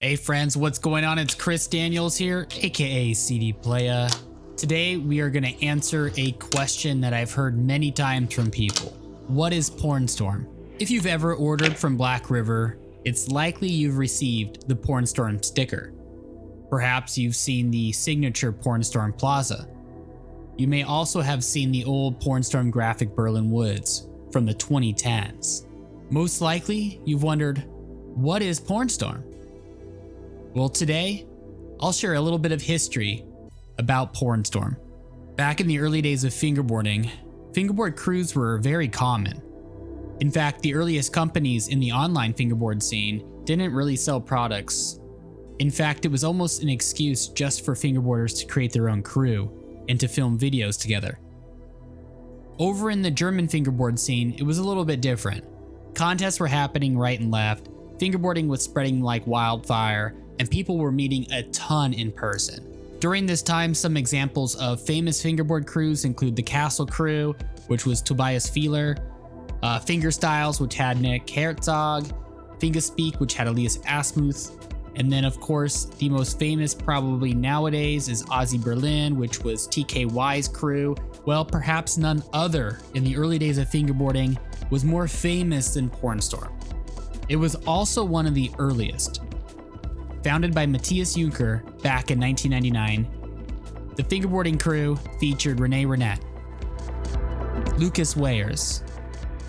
Hey friends, what's going on? It's Chris Daniels here, aka CD Playa. Today we are going to answer a question that I've heard many times from people. What is Pornstorm? If you've ever ordered from Blackriver, it's likely you've received the Pornstorm sticker. Perhaps you've seen the signature Pornstorm plaza. You may also have seen the old Pornstorm graphic Berlinwoods from the 2010s. Most likely, you've wondered, what is Pornstorm? Well, today, I'll share a little bit of history about Pornstorm. Back in the early days of fingerboarding, fingerboard crews were very common. In fact, the earliest companies in the online fingerboard scene didn't really sell products. In fact, it was almost an excuse just for fingerboarders to create their own crew and to film videos together. Over in the German fingerboard scene, it was a little bit different. Contests were happening right and left, fingerboarding was spreading like wildfire, and people were meeting a ton in person. During this time, some examples of famous fingerboard crews include the Kassel Krew, which was Tobias Phieler, FingerStylez, which had Nic Herzog, FinGASPEAK, which had Elias, and then of course, the most famous probably nowadays is ASI Berlin, which was TKY's crew. Well, perhaps none other in the early days of fingerboarding was more famous than Pornstorm. It was also one of the earliest. Founded by Matthias back in 1999, the fingerboarding crew featured René Renat, Lucas Weyers,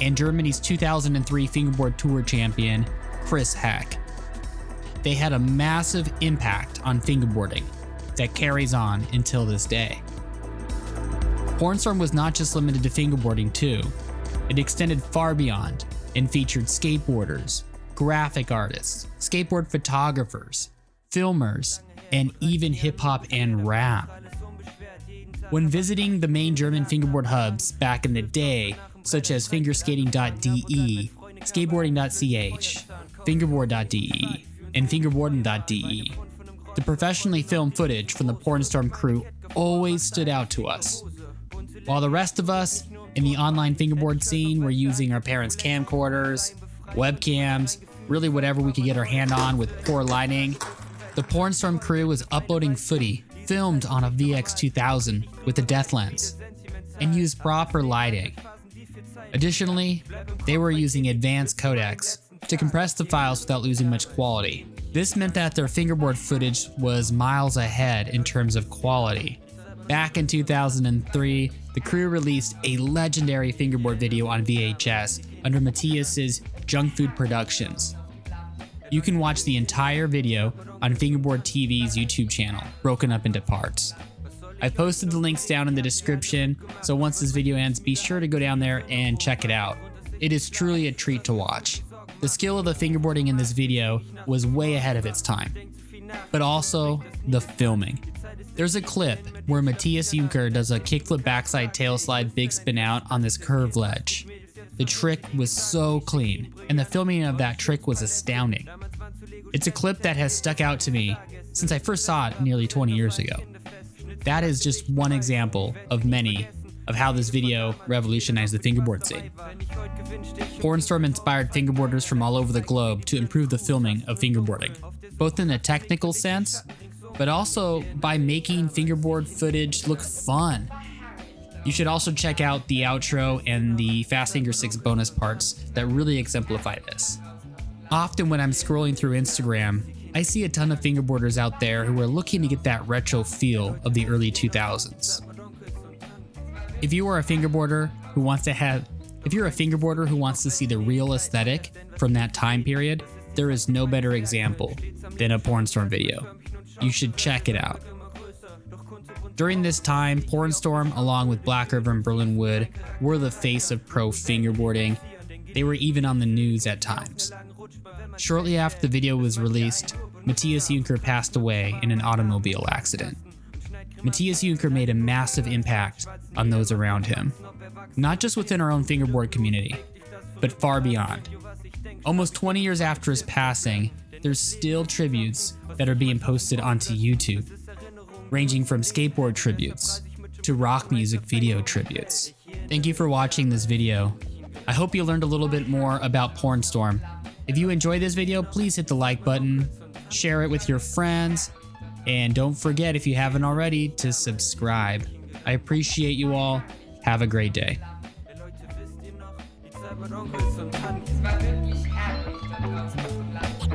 and Germany's 2003 fingerboard tour champion, Chris Heck. They had a massive impact on fingerboarding that carries on until this day. Pornstorm was not just limited to fingerboarding too. It extended far beyond and featured skateboarders, graphic artists, skateboard photographers, filmers, and even hip-hop and rap. When visiting the main German fingerboard hubs back in the day, such as fingerskating.de, skateboarding.ch, fingerboard.de, and fingerboarding.de, the professionally filmed footage from the Pornstorm crew always stood out to us. While the rest of us in the online fingerboard scene were using our parents' camcorders, webcams, really whatever we could get our hand on with poor lighting, the Pornstorm crew was uploading footy filmed on a VX2000 with a depth lens and used proper lighting. Additionally, they were using advanced codecs to compress the files without losing much quality. This meant that their fingerboard footage was miles ahead in terms of quality. Back in 2003, the crew released a legendary fingerboard video on VHS under Matthias's Junk Food Productions. You can watch the entire video on Fingerboard TV's YouTube channel, broken up into parts. I've posted the links down in the description, so once this video ends, be sure to go down there and check it out. It is truly a treat to watch. The skill of the fingerboarding in this video was way ahead of its time, but also the filming. There's a clip where Matthias does a kickflip backside tail slide big spin out on this curved ledge. The trick was so clean, and the filming of that trick was astounding. It's a clip that has stuck out to me since I first saw it nearly 20 years ago. That is just one example of many of how this video revolutionized the fingerboard scene. Pornstorm inspired fingerboarders from all over the globe to improve the filming of fingerboarding, both in a technical sense, but also by making fingerboard footage look fun. You should also check out the outro and the Fast Finger 6 bonus parts that really exemplify this. Often when I'm scrolling through Instagram, I see a ton of fingerboarders out there who are looking to get that retro feel of the early 2000s. If you are a fingerboarder who wants to see the real aesthetic from that time period, there is no better example than a Pornstorm video. You should check it out. During this time, Pornstorm, along with Blackriver and Berlinwood, were the face of pro fingerboarding. They were even on the news at times. Shortly after the video was released, Matthias passed away in an automobile accident. Matthias made a massive impact on those around him, not just within our own fingerboard community, but far beyond. Almost 20 years after his passing, there's still tributes that are being posted onto YouTube, ranging from skateboard tributes to rock music video tributes. Thank you for watching this video. I hope you learned a little bit more about Pornstorm. If you enjoyed this video, please hit the like button. share it with your friends, and don't forget, if you haven't already, to subscribe. I appreciate you all. Have a great day. Es war wirklich herrlich, dort draußen zu bleiben.